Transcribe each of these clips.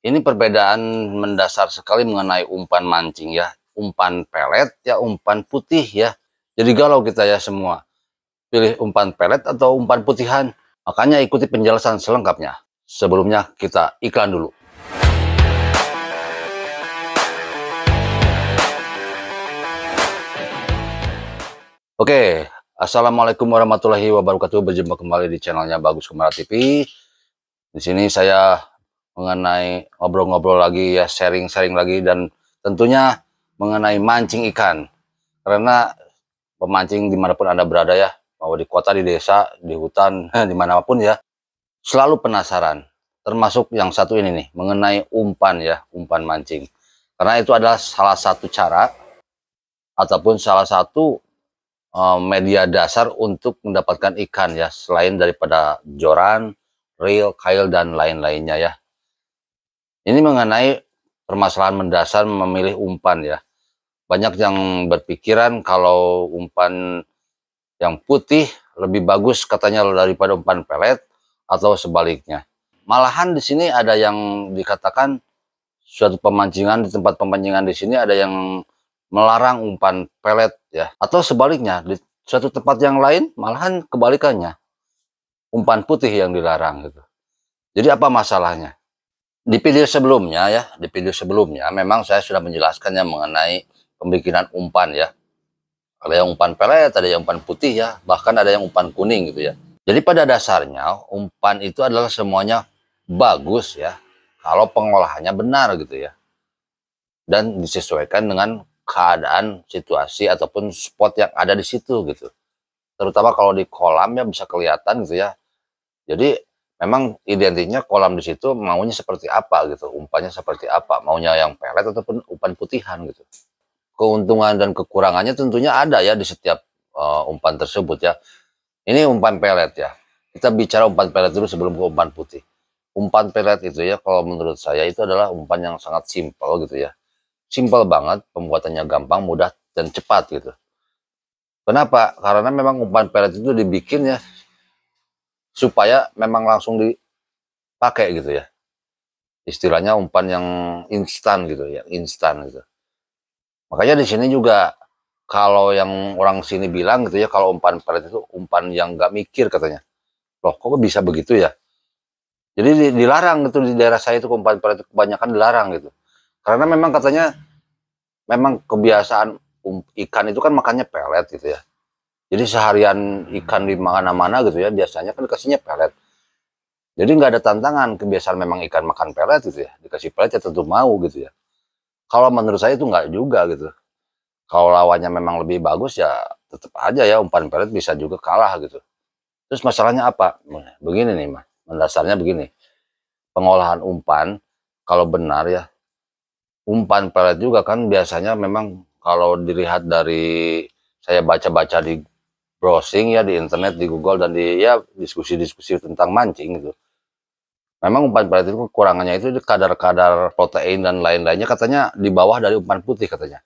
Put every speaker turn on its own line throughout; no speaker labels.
Ini perbedaan mendasar sekali mengenai umpan mancing ya. Umpan pelet ya, umpan putih ya. Jadi galau kita ya semua. Pilih umpan pelet atau umpan putihan. Makanya ikuti penjelasan selengkapnya. Sebelumnya kita iklan dulu. Oke, Assalamualaikum warahmatullahi wabarakatuh. Berjumpa kembali di channelnya Bagus Kumara TV. Di sini saya mengenai ngobrol-ngobrol lagi ya, sharing-sharing lagi, dan tentunya mengenai mancing ikan. Karena pemancing dimanapun Anda berada ya, mau di kota, di desa, di hutan, dimanapun ya, selalu penasaran. Termasuk yang satu ini nih, mengenai umpan ya, umpan mancing. Karena itu adalah salah satu cara ataupun salah satu media dasar untuk mendapatkan ikan ya, selain daripada joran, reel, kail, dan lain-lainnya ya. Ini mengenai permasalahan mendasar memilih umpan ya. Banyak yang berpikiran kalau umpan yang putih lebih bagus katanya daripada umpan pelet atau sebaliknya. Malahan di sini ada yang dikatakan suatu pemancingan, di tempat pemancingan di sini ada yang melarang umpan pelet ya, atau sebaliknya di suatu tempat yang lain malahan kebalikannya, umpan putih yang dilarang gitu. Jadi apa masalahnya? Di video sebelumnya ya, di video sebelumnya memang saya sudah menjelaskannya mengenai pembikinan umpan ya. Ada yang umpan pelet, ada yang umpan putih ya, bahkan ada yang umpan kuning gitu ya. Jadi pada dasarnya umpan itu adalah semuanya bagus ya, kalau pengolahannya benar gitu ya, dan disesuaikan dengan keadaan, situasi, ataupun spot yang ada di situ gitu. Terutama kalau di kolam ya bisa kelihatan gitu ya. Jadi memang identiknya kolam di situ maunya seperti apa gitu, umpannya seperti apa, maunya yang pelet ataupun umpan putihan gitu. Keuntungan dan kekurangannya tentunya ada ya di setiap umpan tersebut ya. Ini umpan pelet ya. Kita bicara umpan pelet dulu sebelum ke umpan putih. Umpan pelet itu ya, kalau menurut saya itu adalah umpan yang sangat simpel gitu ya. Simpel banget, pembuatannya gampang, mudah, dan cepat gitu. Kenapa? Karena memang umpan pelet itu dibikin ya supaya memang langsung dipakai gitu ya. Istilahnya umpan yang instan gitu ya, instan gitu. Makanya di sini juga kalau yang orang sini bilang gitu ya, kalau umpan pelet itu umpan yang nggak mikir katanya. Loh, kok bisa begitu ya? Jadi dilarang gitu di daerah saya itu, umpan pelet itu kebanyakan dilarang gitu. Karena memang katanya memang kebiasaan ikan itu kan makannya pelet gitu ya. Jadi seharian ikan di mana-mana gitu ya, biasanya kan dikasihnya pelet. Jadi nggak ada tantangan, kebiasaan memang ikan makan pelet gitu ya, dikasih pelet ya tentu mau gitu ya. Kalau menurut saya itu nggak juga gitu. Kalau lawannya memang lebih bagus ya tetap aja ya umpan pelet bisa juga kalah gitu. Terus masalahnya apa? Begini nih mah, mendasarnya begini. Pengolahan umpan, kalau benar ya, umpan pelet juga kan biasanya memang kalau dilihat dari saya baca-baca di browsing ya di internet, di Google, dan di ya diskusi-diskusi tentang mancing gitu. Memang umpan pelet itu kekurangannya itu kadar-kadar protein dan lain-lainnya katanya di bawah dari umpan putih katanya.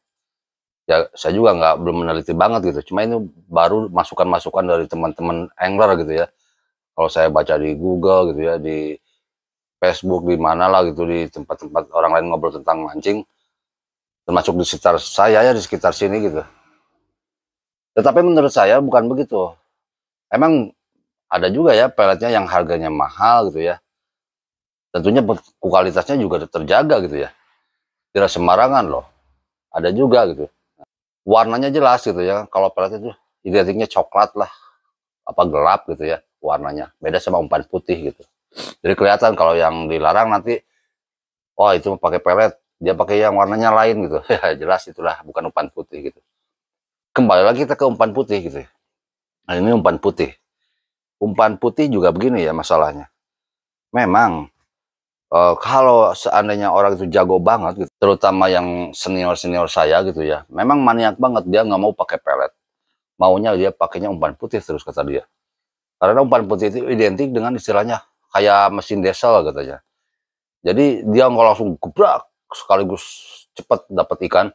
Ya saya juga belum meneliti banget gitu. Cuma ini baru masukan-masukan dari teman-teman angler gitu ya. Kalau saya baca di Google gitu ya, di Facebook, di mana lah gitu, di tempat-tempat orang lain ngobrol tentang mancing, termasuk di sekitar saya ya, di sekitar sini gitu. Tetapi menurut saya bukan begitu. Emang ada juga ya peletnya yang harganya mahal gitu ya. Tentunya kualitasnya juga terjaga gitu ya. Tidak sembarangan loh. Ada juga gitu. Warnanya jelas gitu ya. Kalau pelet itu identiknya coklat lah, apa gelap gitu ya warnanya. Beda sama umpan putih gitu. Jadi kelihatan kalau yang dilarang nanti, oh itu pakai pelet, dia pakai yang warnanya lain gitu. Ya jelas itulah bukan umpan putih gitu. Kembali lagi kita ke umpan putih gitu ya. Nah ini umpan putih. Umpan putih juga begini ya masalahnya. Memang kalau seandainya orang itu jago banget gitu, terutama yang senior-senior saya gitu ya, memang maniak banget, dia nggak mau pakai pelet. Maunya dia pakainya umpan putih terus kata dia. Karena umpan putih itu identik dengan istilahnya kayak mesin diesel katanya. Jadi dia nggak langsung gebrak sekaligus cepat dapat ikan,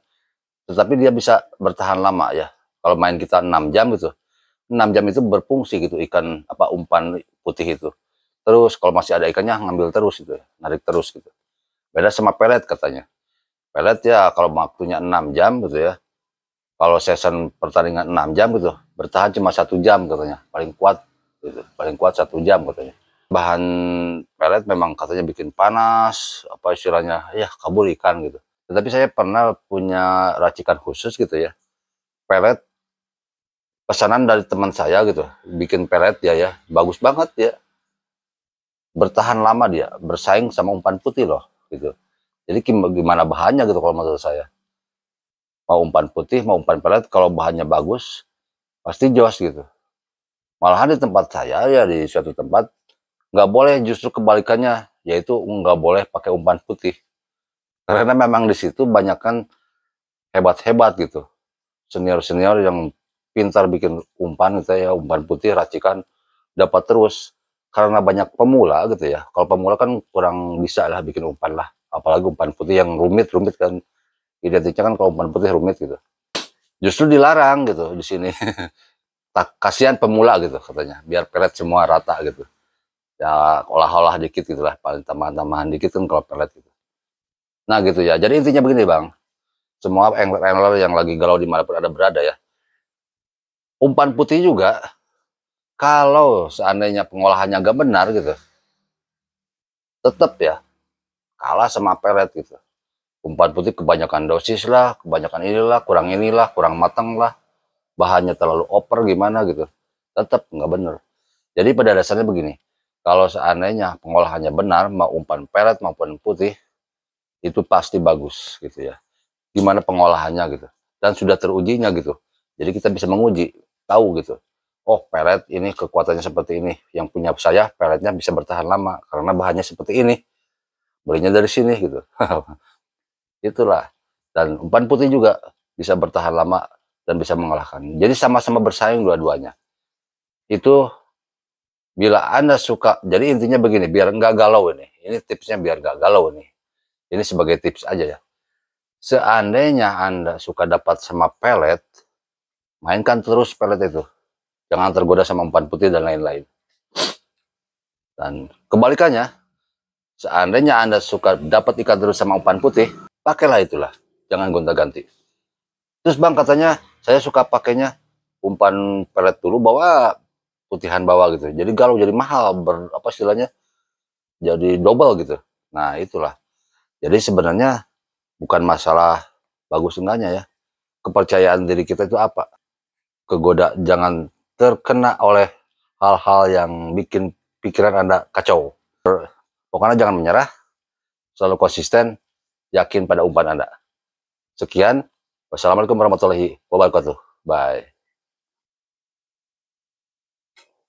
tetapi dia bisa bertahan lama ya. Kalau main kita 6 jam gitu, 6 jam itu berfungsi gitu ikan apa umpan putih itu. Terus kalau masih ada ikannya ngambil terus gitu ya, narik terus gitu. Beda sama pelet katanya. Pelet ya kalau waktunya 6 jam gitu ya. Kalau session pertandingan 6 jam gitu, bertahan cuma 1 jam katanya. Paling kuat gitu. Paling kuat 1 jam katanya. Bahan pelet memang katanya bikin panas, apa istilahnya, ya kabur ikan gitu. Tetapi saya pernah punya racikan khusus gitu ya. Pelet pesanan dari teman saya gitu, bikin pelet ya, bagus banget ya. Bertahan lama dia, bersaing sama umpan putih loh gitu. Jadi gimana bahannya gitu kalau menurut saya. Mau umpan putih, mau umpan pelet, kalau bahannya bagus, pasti jos gitu. Malahan di tempat saya ya, di suatu tempat, nggak boleh, justru kebalikannya, yaitu nggak boleh pakai umpan putih. Karena memang di situ banyak kan hebat-hebat gitu. Senior-senior yang pintar bikin umpan gitu ya, umpan putih, racikan, dapat terus. Karena banyak pemula gitu ya. Kalau pemula kan kurang bisa lah bikin umpan lah. Apalagi umpan putih yang rumit-rumit kan. Identiknya kan kalau umpan putih rumit gitu. Justru dilarang gitu di sini. Kasihan pemula gitu katanya. Biar pelet semua rata gitu. Ya olah-olah dikit gitu lah. Paling tambahan-tambahan dikit kan kalau pelet gitu. Nah gitu ya. Jadi intinya begini bang. Semua angler yang lagi galau dimanapun ada berada ya. Umpan putih juga. Kalau seandainya pengolahannya gak benar gitu. Tetap ya. Kalah sama pelet gitu. Umpan putih kebanyakan dosis lah, kebanyakan inilah, kurang matang lah, bahannya terlalu over gimana gitu, tetap nggak bener. Jadi pada dasarnya begini, kalau seandainya pengolahannya benar, mau umpan pelet maupun putih, itu pasti bagus gitu ya. Gimana pengolahannya gitu, dan sudah terujinya gitu. Jadi kita bisa menguji, tahu gitu. Oh pelet ini kekuatannya seperti ini, yang punya saya peletnya bisa bertahan lama karena bahannya seperti ini, belinya dari sini gitu. Itulah. Dan umpan putih juga bisa bertahan lama dan bisa mengalahkan. Jadi sama-sama bersaing dua-duanya. Itu bila Anda suka, jadi intinya begini, biar nggak galau ini. Ini tipsnya biar nggak galau nih. Ini sebagai tips aja ya. Seandainya Anda suka dapat sama pelet, mainkan terus pelet itu. Jangan tergoda sama umpan putih dan lain-lain. Dan kebalikannya, seandainya Anda suka dapat ikan terus sama umpan putih, pakailah itulah. Jangan gonta-ganti. Terus bang katanya saya suka pakainya umpan pelet dulu bawa putihan bawah gitu. Jadi galau jadi mahal apa istilahnya jadi double gitu. Nah itulah. Jadi sebenarnya bukan masalah bagus enggaknya ya. Kepercayaan diri kita itu apa? Kegoda jangan terkena oleh hal-hal yang bikin pikiran Anda kacau. Pokoknya jangan menyerah, selalu konsisten, yakin pada umpan Anda. Sekian. Wassalamualaikum warahmatullahi wabarakatuh. Bye.